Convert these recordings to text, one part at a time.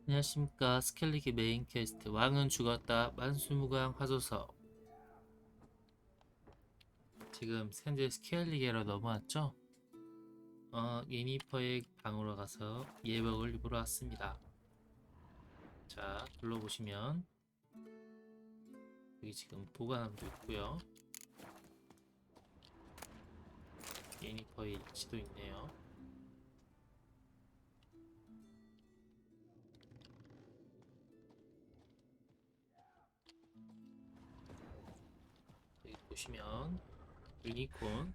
안녕하십니까. 스켈리기 메인 퀘스트 왕은 죽었다 만수무강 하소서. 지금 현재 스켈리게로 넘어왔죠? 예니퍼의 방으로 가서 예복을 입으러 왔습니다. 자, 둘러보시면 여기 지금 보관함도 있고요. 예니퍼의 일지도 있네요. 여기 보시면 유니콘.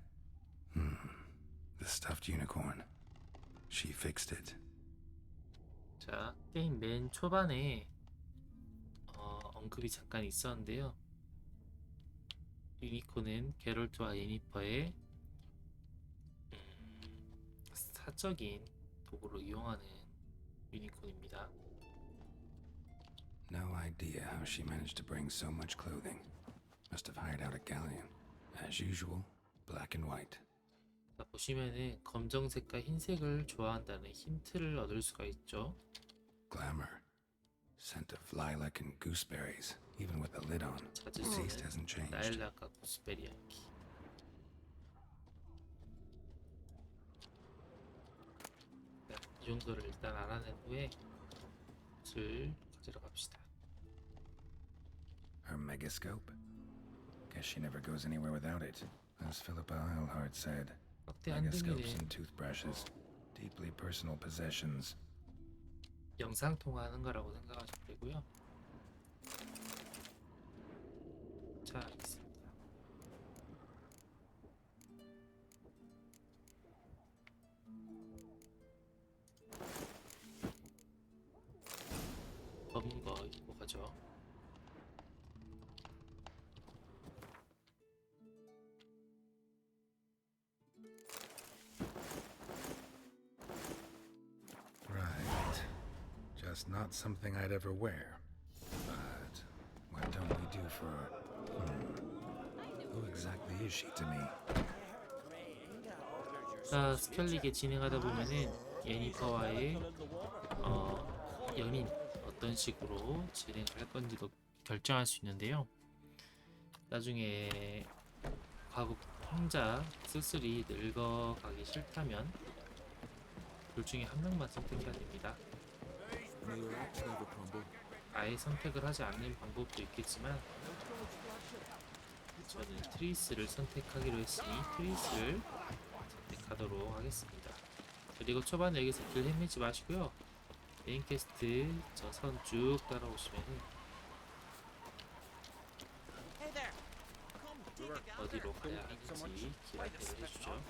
The stuffed unicorn. She fixed it. 자, 게임 맨 초반에 언급이 잠깐 있었는데요. 유니콘은 게롤트와 예니퍼의 사적인 도구로 이용하는 유니콘입니다. No idea how she managed to bring so much clothing. Must have hired out a galleon. As usual, black and white. 자, 보시면은 검정색과 흰색을 좋아한다는 힌트를 얻을 수가 있죠. Glamour. Scent of lilac and gooseberries, even with the lid on. 찾을 The 수 taste hasn't 있는 changed. 나일락과 구스베리 향기. 네, 이 정도를 일단 알아낸 후에 옷을 가지러 갑시다. Her megascope? Guess she never goes anywhere without it. As Philippa Eilhart said, 확대 megascopes 한등이는 and toothbrushes. Deeply personal possessions. 영상 통화하는 거라고 생각하시면 되고요. 자, 알겠습니다. 검은 거 입고 가죠. Right. Just not something I'd ever wear. But what don't we do for... Who exactly is she to me? 자, 스켈리게 진행하다 보면은 예니퍼와의 연인 어떤 식으로 진행할 건지도 결정할 수 있는데요. 나중에 과거 혼자 쓸쓸히 늙어가기 싫다면 둘 중에 한 명만 선택해야 됩니다. 아예 선택을 하지 않는 방법도 있겠지만 저는 트리스를 선택하기로 했으니 트리스를 선택하도록 하겠습니다. 그리고 초반에 여기서 길 헤매지 마시고요. 메인 퀘스트 저 선 쭉 따라오시면은 어디로 가야 하는지 길 안내를 해주죠.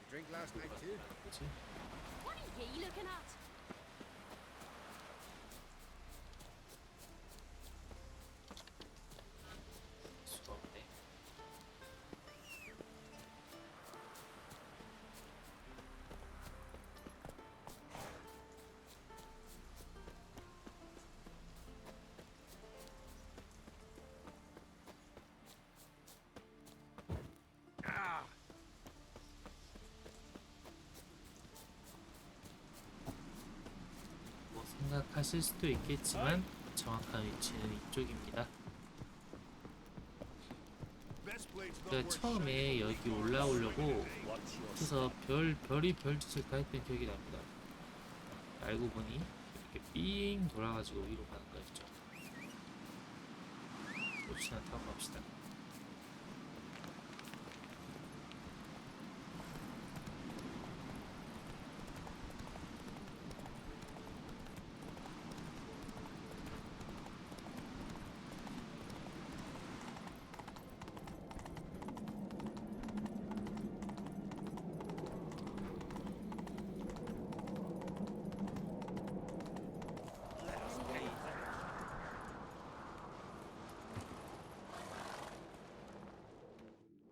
Drink last night too? 뭐지? What are ye looking at? 수가 없네. 뭐 생각하실 수도 있겠지만 정확한 위치는 이쪽입니다. 제가 처음에 여기 올라오려고 그래서 별이 별짓을 다 했던 기억이 납니다. 알고 보니 이렇게 삥 돌아가지고 위로 가는 거였죠. 혹시나 타고 갑시다.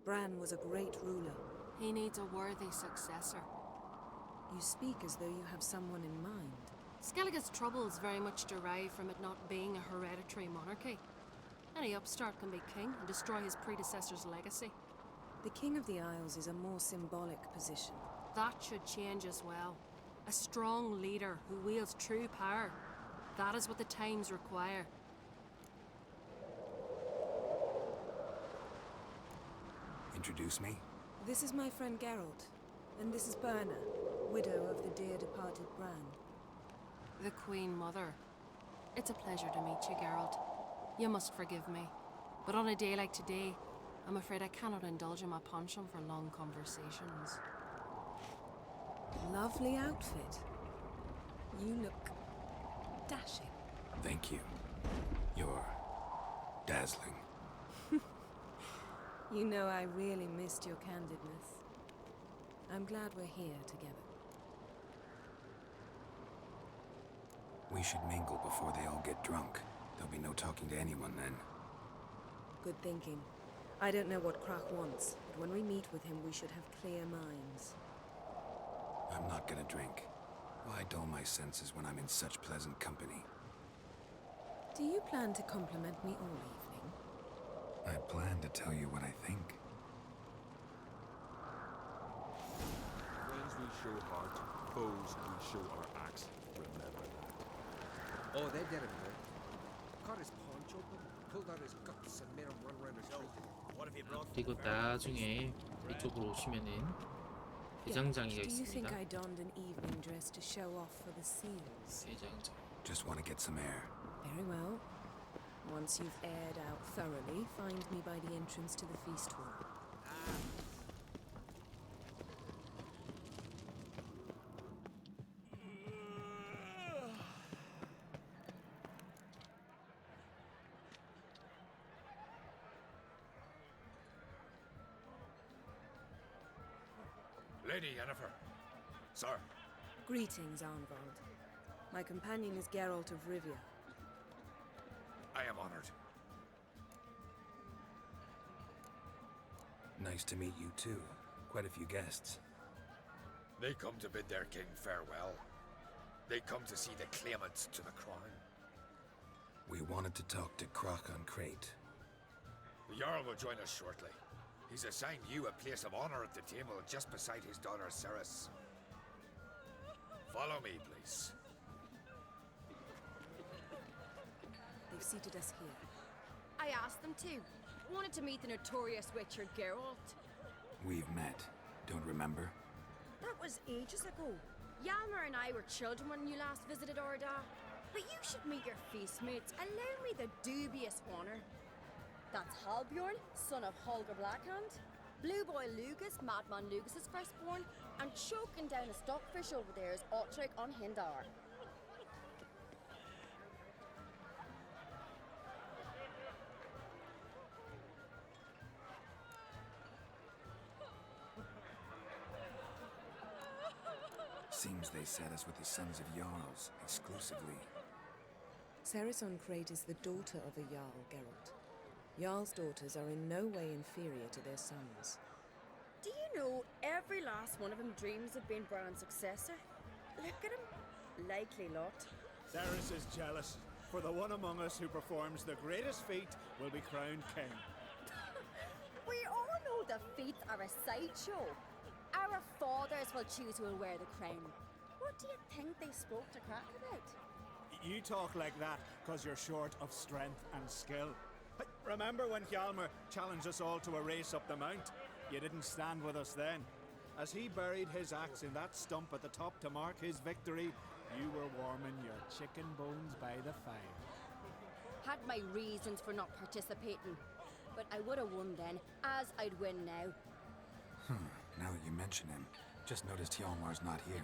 Bran was a great ruler. He needs a worthy successor. You speak as though you have someone in mind. Skellige's troubles very much derive from it not being a hereditary monarchy. Any upstart can be king and destroy his predecessor's legacy. The King of the Isles is a more symbolic position. That should change as well. A strong leader who wields true power. That is what the times require. Introduce me? This is my friend Geralt, and this is Berna, widow of the dear departed Bran. The Queen Mother. It's a pleasure to meet you, Geralt. You must forgive me, but on a day like today, I'm afraid I cannot indulge in my penchant for long conversations. Lovely outfit. You look dashing. Thank you. You're dazzling. You know I really missed your candidness. I'm glad we're here together. We should mingle before they all get drunk. There'll be no talking to anyone then. Good thinking. I don't know what Crach wants, but when we meet with him, we should have clear minds. I'm not gonna drink. Why dull my senses when I'm in such pleasant company? Do you plan to compliment me all evening? I plan to tell you what I think. Friends we show heart, foes we show our axe. Remember that. Oh, they did it, man. Cut his paunch open, pulled out his guts and made him run around the street. 그리고 나중에 이쪽으로 오시면은 대장장이가 Do you think 있습니다. I donned an evening dress to show off for the seals? 대장장. Just want to get some air. Very well. Once you've aired out thoroughly, find me by the entrance to the feast hall. Lady Yennefer. Sir. Greetings, Arnvald. My companion is Geralt of Rivia. I am honored. Nice to meet you too. Quite a few guests. They come to bid their king farewell. They come to see the claimants to the crown. We wanted to talk to Crach on Crate. The Jarl will join us shortly. He's assigned you a place of honor at the table just beside his daughter Cerys. Follow me, please. They've seated us here. I asked them to. Wanted to meet the notorious Witcher Geralt. We've met. Don't remember? That was ages ago. Yalmer and I were children when you last visited Orda. But you should meet your feast mates. Allow me the dubious honor. That's Halbjorn, son of Holger Blackhand. Blue Boy Lugus, Madman Lugus's firstborn. And choking down a stockfish over there is Otric on Hindar. Seems they set us with the sons of Jarls, exclusively. Cerys on Crate is the daughter of a Jarl, Geralt. Jarl's daughters are in no way inferior to their sons. Do you know every last one of them dreams of being Bran's successor? Look at him. Likely lot. Cerys is jealous, for the one among us who performs the greatest feat will be crowned king. We all know the feats are a sideshow. Our fathers will choose who will wear the crown. What do you think they spoke to Crach about? You talk like that because you're short of strength and skill. Remember when Hjalmar challenged us all to a race up the mount? You didn't stand with us then. As he buried his axe in that stump at the top to mark his victory, you were warming your chicken bones by the fire. Had my reasons for not participating, but I would have won then, as I'd win now. Now that you mention him, just noticed Hjalmar's not here.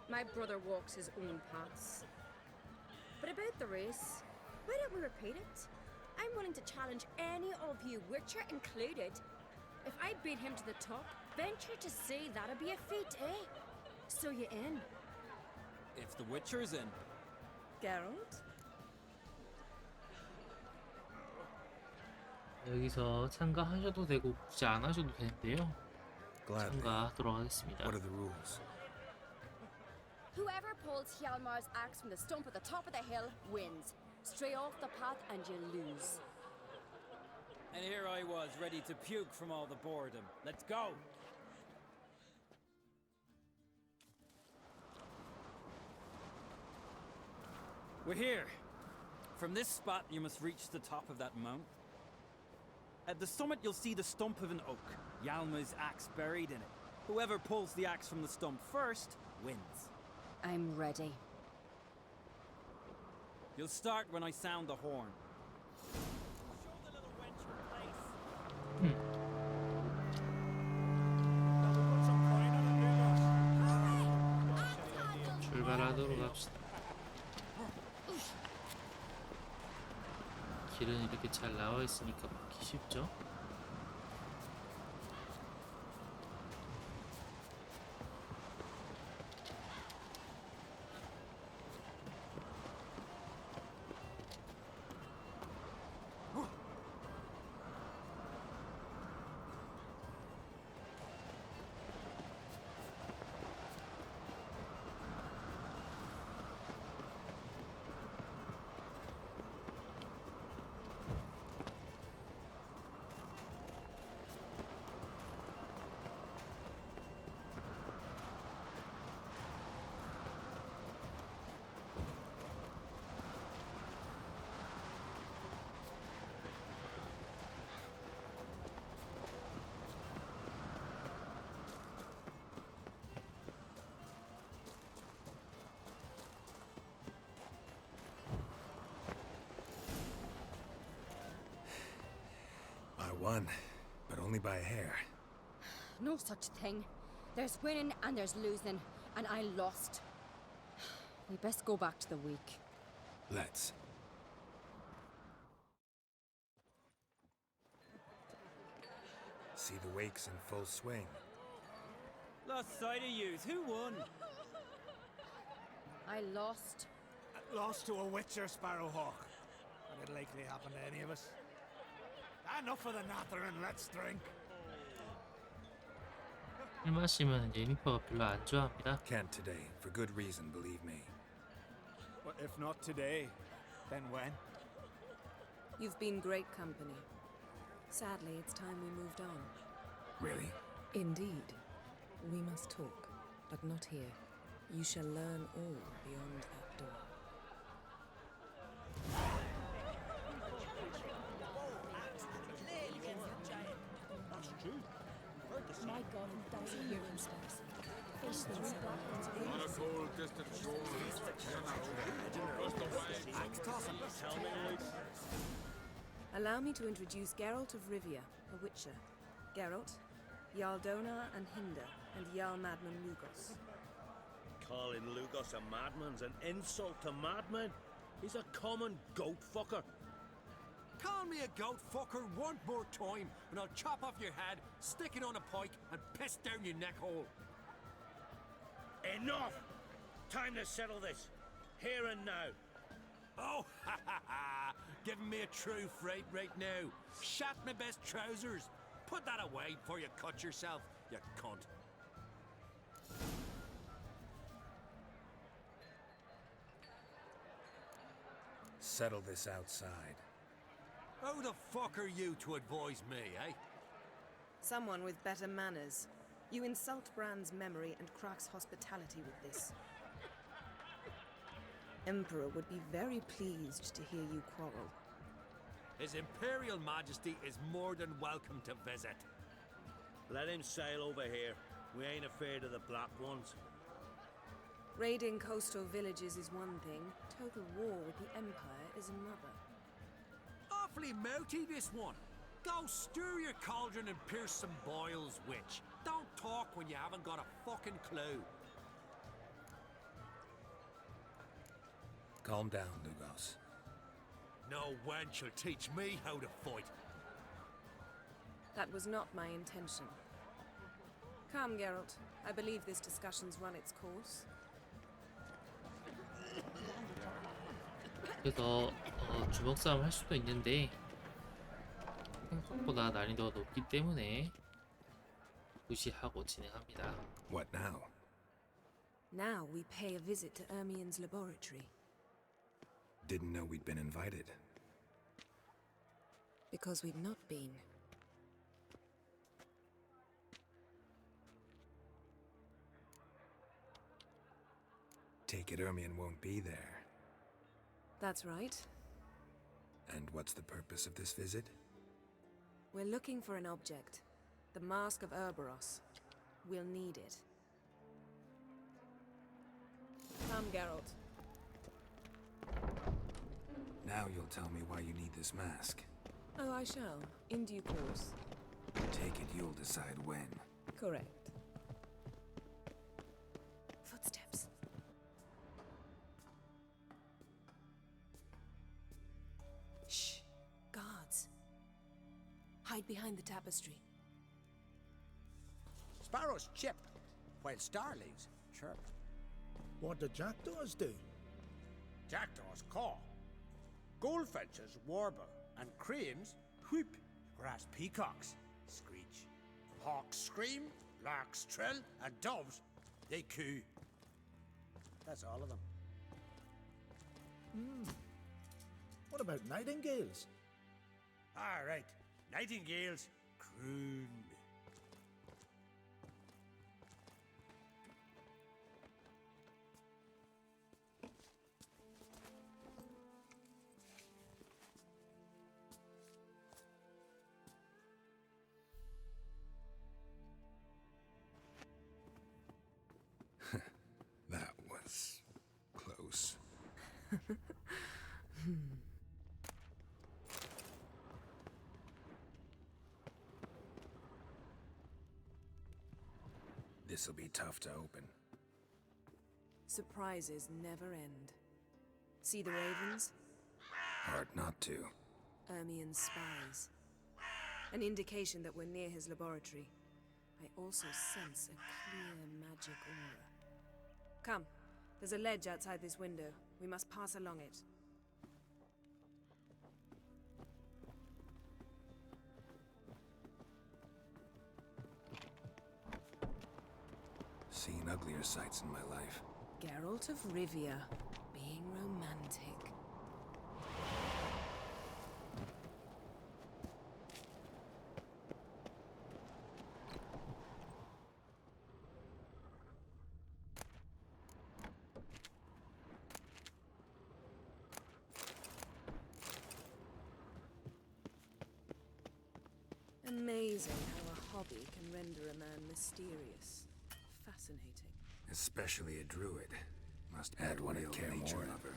My brother walks his own paths. But about the race, why don't we repeat it? I'm willing to challenge any of you, Witcher included. If I beat him to the top, venture to say that'd be a feat, eh? So you in? If the Witcher's in. Geralt? 여기서 참가하셔도 되고 굳이 안 하셔도 되는데요. Gladly. 참가하도록 하겠습니다. What are the rules? Whoever pulls Hjalmar's axe from the stump at the top of the hill wins. Stray off the path and you lose. And here I was, ready to puke from all the boredom. Let's go! We're here. From this spot, you must reach the top of that mount. At the summit, you'll see the stump of an oak. Hjalmar's axe buried in it. Whoever pulls the axe from the stump first wins. I'm ready. You'll start when I sound the horn. Show the little wench her place. 출발하도록 합시다. 길은 이렇게 잘 나와 있으니까 막기 쉽죠? I won, but only by a hair. No such thing. There's winning and there's losing, and I lost. We best go back to the week. Let's. See the wakes in full swing. Lost sight of yous. Who won? I lost. Lost to a witcher, Sparrowhawk. Would it likely happen to any of us? Enough of the natter and let's drink. 술 마시면 제니퍼가 별로 안 좋아합니다. Can't today, for good reason, believe me. Well, if not today, then when? You've been great company. Sadly, it's time we moved on. Really? Indeed. We must talk, but not here. You shall learn all beyond that door. My God, that was a year from space. Fish these On a cold, distant shore. Allow me to introduce Geralt of Rivia, a witcher. Geralt, Jarl Donar and Hinder, and Jarl Madman Lugos. Calling Lugos a madman's an insult to madmen. He's a common goat fucker. Call me a goat fucker one more time, and I'll chop off your head, stick it on a pike, and piss down your neck hole. Enough! Time to settle this. Here and now. Oh, ha ha ha! Giving me a true fright right now. Shat my best trousers. Put that away before you cut yourself, you cunt. Settle this outside. Who the fuck are you to advise me, eh? Someone with better manners. You insult Bran's memory and Crach's hospitality with this. Emperor would be very pleased to hear you quarrel. His Imperial Majesty is more than welcome to visit. Let him sail over here. We ain't afraid of the black ones. Raiding coastal villages is one thing, total war with the Empire is another. Awfully mouty, this one. Go stir your cauldron and pierce some boils, witch. Don't talk when you haven't got a fucking clue. Calm down, Lugos. No wench will teach me how to fight. That was not my intention. Come, Geralt. I believe this discussion's run its course. 그래서 주먹 싸움 할 수도 있는데 생각보다 난이도가 높기 때문에 무시하고 진행합니다. What now? Now we pay a visit to Ermien's laboratory. Didn't know we'd been invited. Because we've not been. Take it Ermien won't be there. That's right. And what's the purpose of this visit? We're looking for an object. The Mask of Urboros. We'll need it. Come, Geralt. Now you'll tell me why you need this mask. Oh, I shall. In due course. Take it you'll decide when. Correct. Footsteps. Shh. Guards. Hide behind the tapestry. Sparrows chip, while starlings chirp. What do jackdaws do? Jackdaws caw. Goldfinches warble, and cranes whoop, whereas peacocks screech. Hawks scream, larks trill, and doves, they coo. That's all of them. What about nightingales? All right, nightingales croon. That was close. This'll be tough to open. Surprises never end. See the ravens? Hard not to. Ermien's spies. An indication that we're near his laboratory. I also sense a clear magic aura. Come. There's a ledge outside this window. We must pass along it. Seen uglier sights in my life. Geralt of Rivia, being romantic. Amazing how a hobby can render a man mysterious. Fascinating. Especially a druid. Must add one a care nature more. Lover.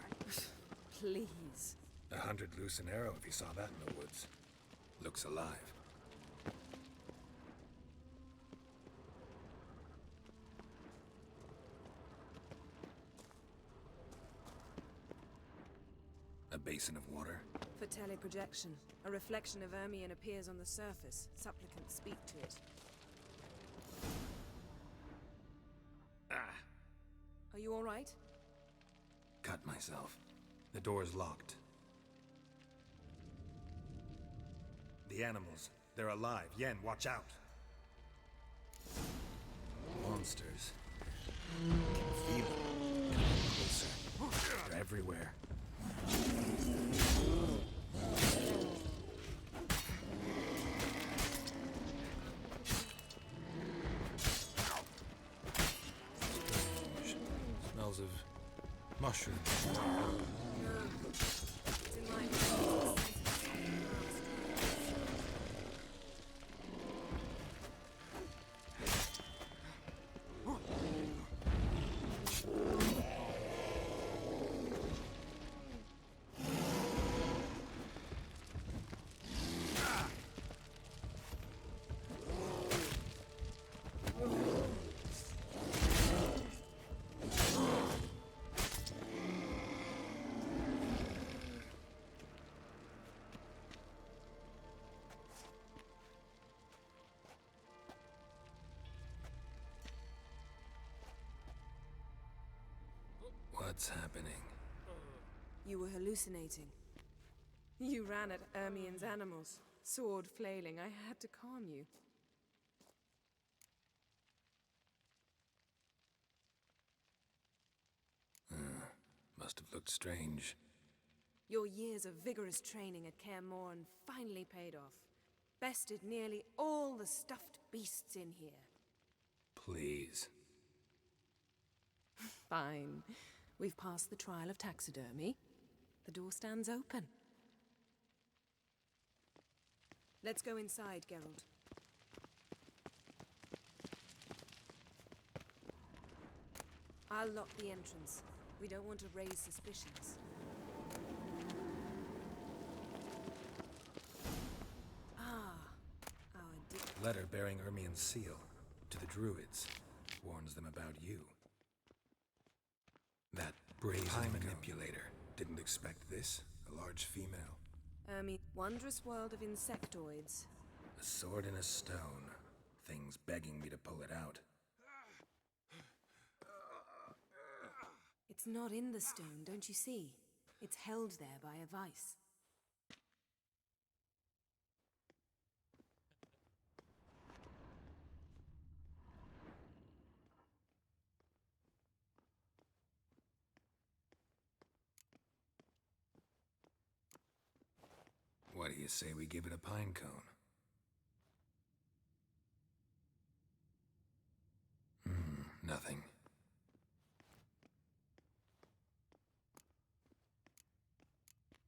Please. 100 loose an arrow if you saw that in the woods. Looks alive. A basin of water. For teleprojection, a reflection of Ermien appears on the surface. Supplicants speak to it. Ah! Are you all right? Cut myself. The door's locked. The animals. They're alive. Yen, watch out. Monsters. Feel them. Closer. They're everywhere. Smells of mushrooms. It's in line. What's happening? You were hallucinating. You ran at Ermien's animals, sword flailing. I had to calm you. Must have looked strange. Your years of vigorous training at Kaer Morhen finally paid off. Bested nearly all the stuffed beasts in here. Please. Fine. We've passed the trial of taxidermy. The door stands open. Let's go inside, Geralt. I'll lock the entrance. We don't want to raise suspicions. Letter bearing Ermien's seal to the druids warns them about you. That brazen manipulator didn't expect this. A large female. Wondrous world of insectoids. A sword in a stone. Things begging me to pull it out. It's not in the stone, don't you see? It's held there by a vice. What do you say we give it a pine cone? Nothing.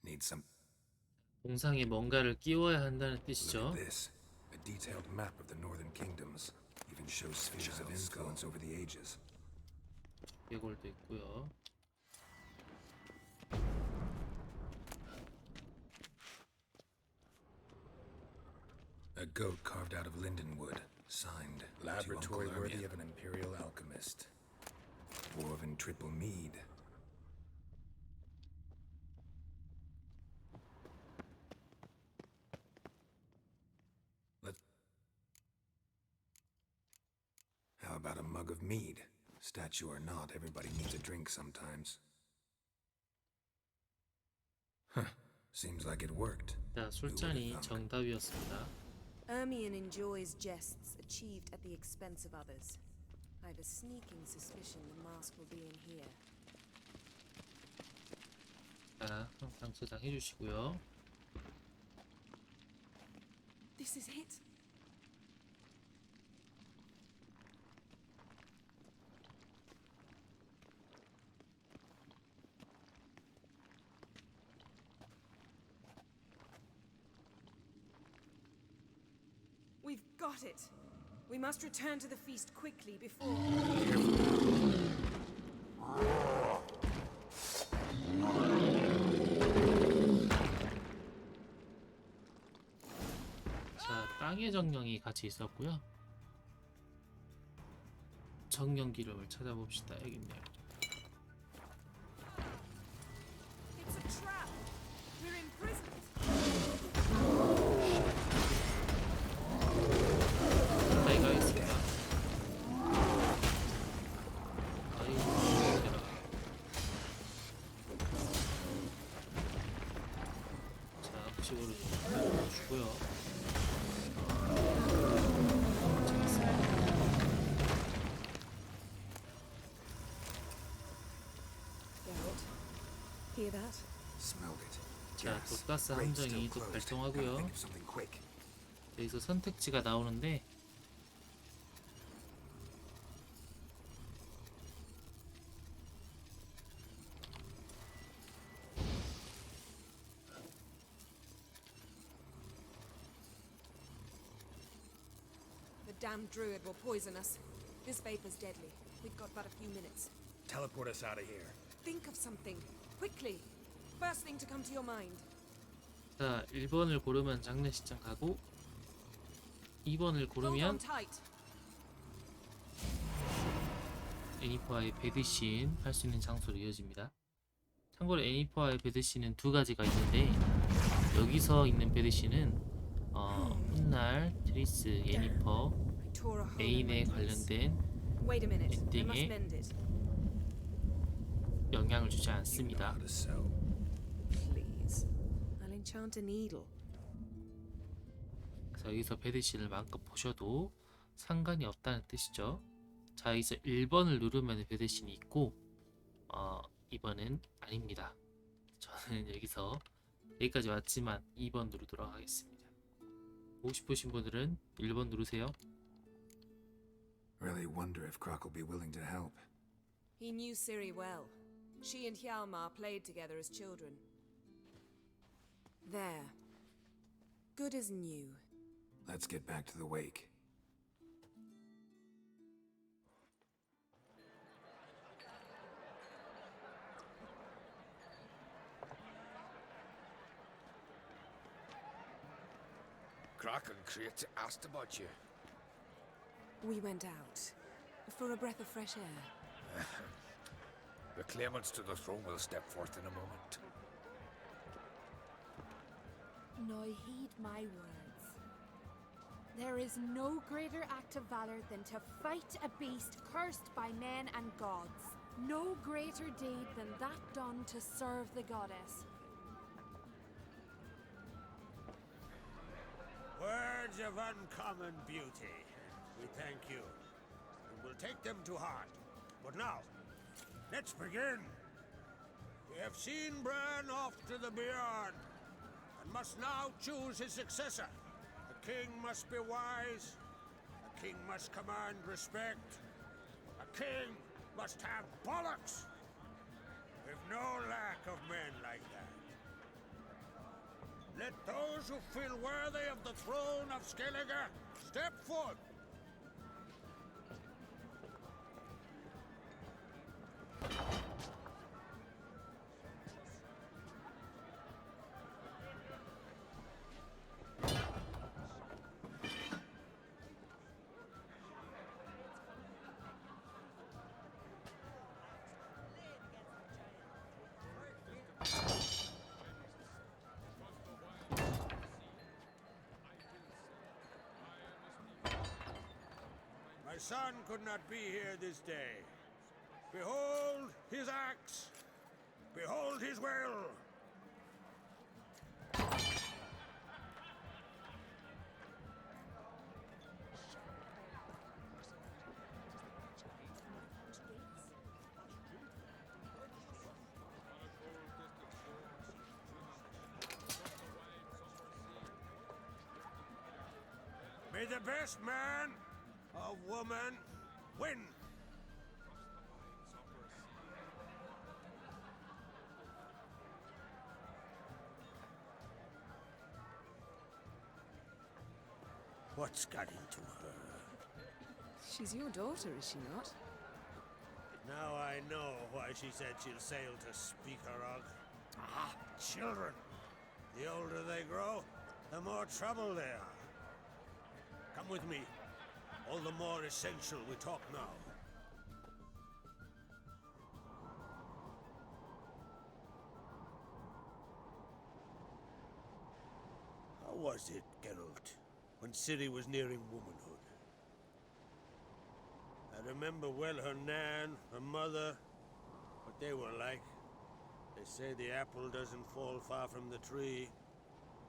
Need some. 동상에 뭔가를 끼워야 한다는 뜻이죠. Look at this. A detailed map of the northern kingdoms. Even shows spheres of influence over the ages. 계골도 있고요. A goat carved out of lindenwood, signed laboratory worthy of an imperial alchemist. Dwarven triple mead. How about a mug of mead? Statue or not, everybody needs a drink sometimes. Huh. Seems like it worked. 자, 술잔이 정답이었습니다. Ermion enjoys jests achieved at the expense of others. I have a sneaking suspicion the mask will be in here. 자, 항상 저장해 주시고요. This is it. We've got it. We must return to the feast quickly before... 자, 땅의 정령이 같이 있었고요. 정령 기록을 찾아봅시다. 여기 있네요. It's a trap. We're imprisoned. 가까이 가겠습니다. 아이고, 힘들어. 자, 혹시모르 좀 주고요. Geralt, hear that? Smelled it. 자, 독가스 함정이 또 발동하고요. Think of something quick. 여기서 선택지가 나오는데 The damned druid will poison us. This vapor's deadly. We've got but a few minutes. Teleport us out of here. Think of something. Quickly. First thing to come to your mind. 자, 1번을 고르면 장례식장 가고 2번을 Hold on 고르면 tight. 애니퍼와의 배드신 할 수 있는 장소로 이어집니다. 참고로 애니퍼와의 배드신은 두 가지가 있는데 여기서 있는 배드신은 훗날 트리스, 애니퍼, I tore a hole in my 메인에 piece. 관련된 Wait a minute. I must 엔딩에 mend it. 영향을 주지 않습니다. How to sew. Please. I'll enchant a needle. 그래서 여기서 배드신을 마음껏 보셔도 상관이 없다는 뜻이죠. 자, 여기서 1번을 누르면 배드신이 있고 2번 1번은 아닙니다. 저는 여기서 여기까지 왔지만 2번 누르도록 하겠습니다. 보고 싶으신 분들은 1번 누르세요. Really wonder if Croc will be willing to help. He knew Ciri well. She and Hjalmar played together as children. There. Good as new. Let's get back to the wake. Croc and Crates asked about you. We went out. For a breath of fresh air. The claimants to the throne will step forth in a moment. Now heed my words. There is no greater act of valor than to fight a beast cursed by men and gods. No greater deed than that done to serve the goddess. Words of uncommon beauty. We thank you. And we'll take them to heart. But now, let's begin. We have seen Bran off to the beyond, and must now choose his successor. The king must be wise. A king must command respect. A king must have bollocks. We've no lack of men like that. Let those who feel worthy of the throne of Skellige step forth. My son could not be here this day. Behold his axe. Behold his will. May the best man or woman win. What's got into her? She's your daughter, is she not? Now I know why she said she'll sail to Speakerog. Ah, children. The older they grow, the more trouble they are. Come with me. All the more essential we talk now. How was it, Geralt, when Ciri was nearing womanhood? I remember well her nan, her mother, what they were like. They say the apple doesn't fall far from the tree.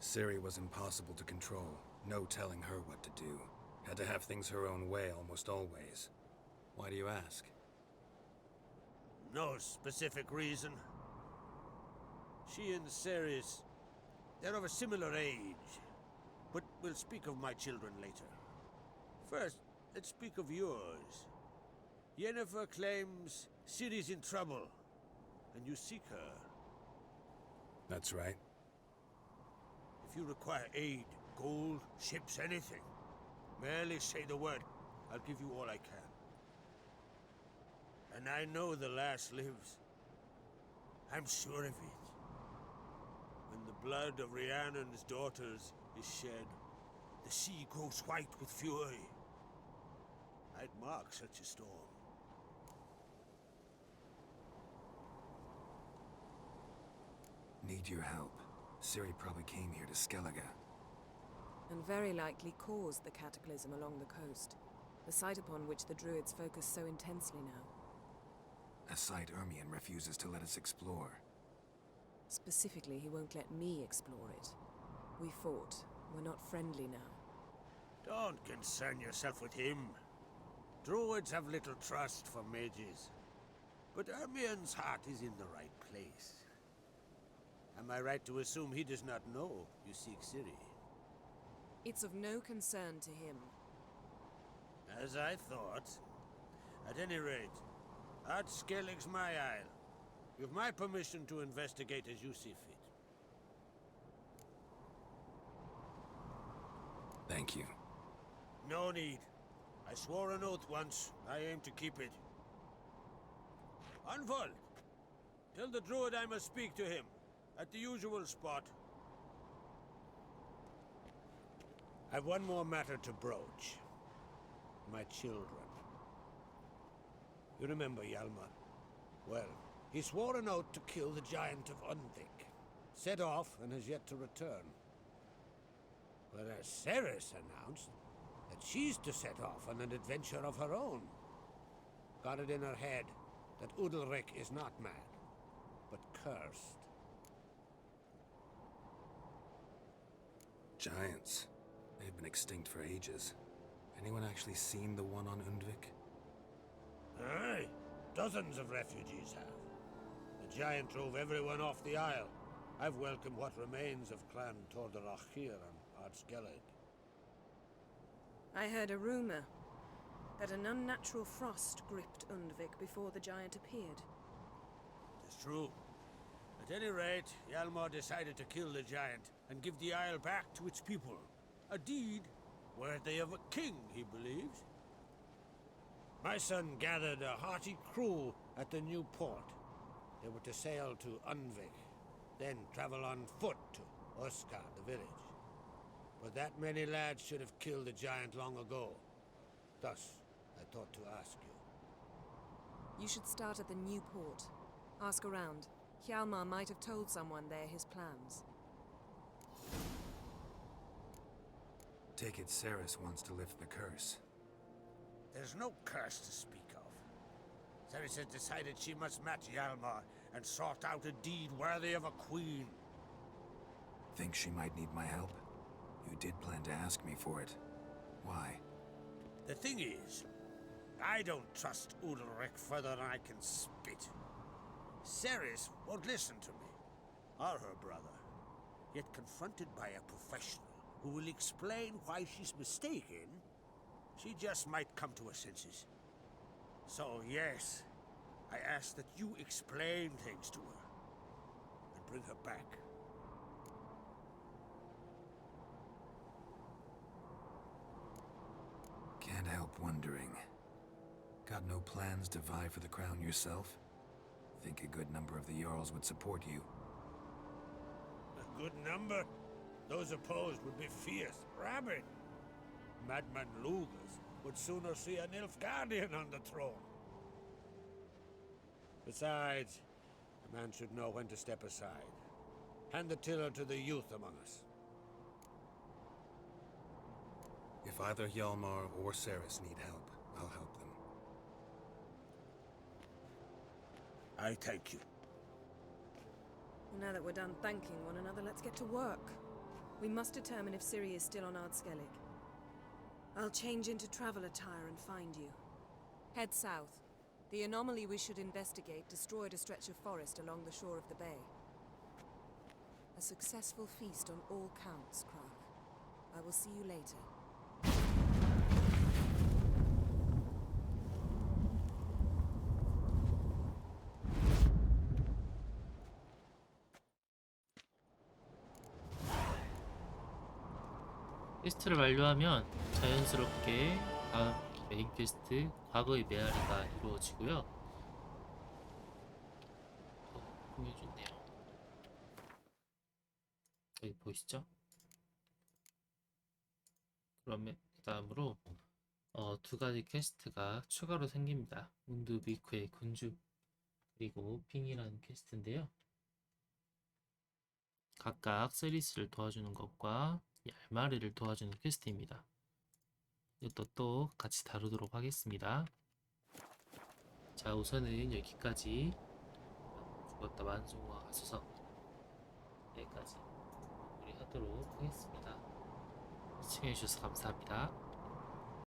Ciri was impossible to control. No telling her what to do. Had to have things her own way almost always. Why do you ask? No specific reason. She and Ceres, they're of a similar age. But we'll speak of my children later. First, let's speak of yours. Yennefer claims Ciri's in trouble, and you seek her. That's right. If you require aid, gold, ships, anything, merely say the word. I'll give you all I can. And I know the lass lives. I'm sure of it. When the blood of Rhiannon's daughters is shed, the sea grows white with fury. I'd mark such a storm. Need your help. Ciri probably came here to Skellige. And very likely caused the cataclysm along the coast. The site upon which the Druids focus so intensely now. A site Ermion refuses to let us explore. Specifically, he won't let me explore it. We fought. We're not friendly now. Don't concern yourself with him. Druids have little trust for mages. But Ermien's heart is in the right place. Am I right to assume he does not know you seek Ciri? It's of no concern to him. As I thought. At any rate, Ard Skellig's my isle. You've my permission to investigate as you see fit. Thank you. No need. I swore an oath once. I aim to keep it. Anvald! Tell the druid I must speak to him. At the usual spot. I've one more matter to broach. My children. You remember Hjalmar? Well, he swore an oath to kill the giant of Undvik. Set off and has yet to return. Whereas Ceres announced that she's to set off on an adventure of her own. Got it in her head that Udalryk is not mad, but cursed. Giants. They've been extinct for ages. Anyone actually seen the one on Undvik? Aye, dozens of refugees have. The giant drove everyone off the isle. I've welcomed what remains of Clan Tordarachir and Ard Skellig. I heard a rumor that an unnatural frost gripped Undvik before the giant appeared. It's true. At any rate, Hjalmar decided to kill the giant and give the isle back to its people. A deed worthy of a king, he believes. My son gathered a hearty crew at the new port. They were to sail to Undvik, then travel on foot to Uskar, the village. But that many lads should have killed the giant long ago. Thus, I thought to ask you. You should start at the new port. Ask around. Hjalmar might have told someone there his plans. Take it Ceres wants to lift the curse. There's no curse to speak of. Ceres has decided she must match Hjalmar and sort out a deed worthy of a queen. Think she might need my help? You did plan to ask me for it. Why? The thing is, I don't trust Udalryk further than I can spit. Ceres won't listen to me, or her brother. Yet confronted by a professional who will explain why she's mistaken, she just might come to her senses. So yes, I ask that you explain things to her, and bring her back. Can't help wondering. Got no plans to vie for the crown yourself? Think a good number of the Jarls would support you. A good number? Those opposed would be fierce, rabid. Madman Lugas would sooner see an Nilfgaardian on the throne. Besides, a man should know when to step aside. Hand the tiller to the youth among us. If either Hjalmar or Ceres need help, I'll help them. I thank you. Now that we're done thanking one another, let's get to work. We must determine if Ciri is still on Ard Skellig. I'll change into travel attire and find you. Head south. The anomaly we should investigate destroyed a stretch of forest along the shore of the bay. A successful feast on all counts, Krag. I will see you later. 퀘스트를 완료하면 자연스럽게 다음 메인 퀘스트 과거의 메아리가 이루어지고요. 풍요 좋네요. 여기 보이시죠? 그러면 그 다음으로 두 가지 퀘스트가 추가로 생깁니다. 운두비크의 군주 그리고 핑이라는 퀘스트인데요. 각각 세리스를 도와주는 것과 얄마리를 도와주는 퀘스트입니다. 이것도 또 같이 다루도록 하겠습니다. 자, 우선은 여기까지 죽었다 만송과 가소서 여기까지 마무리하도록 하겠습니다. 시청해주셔서 감사합니다.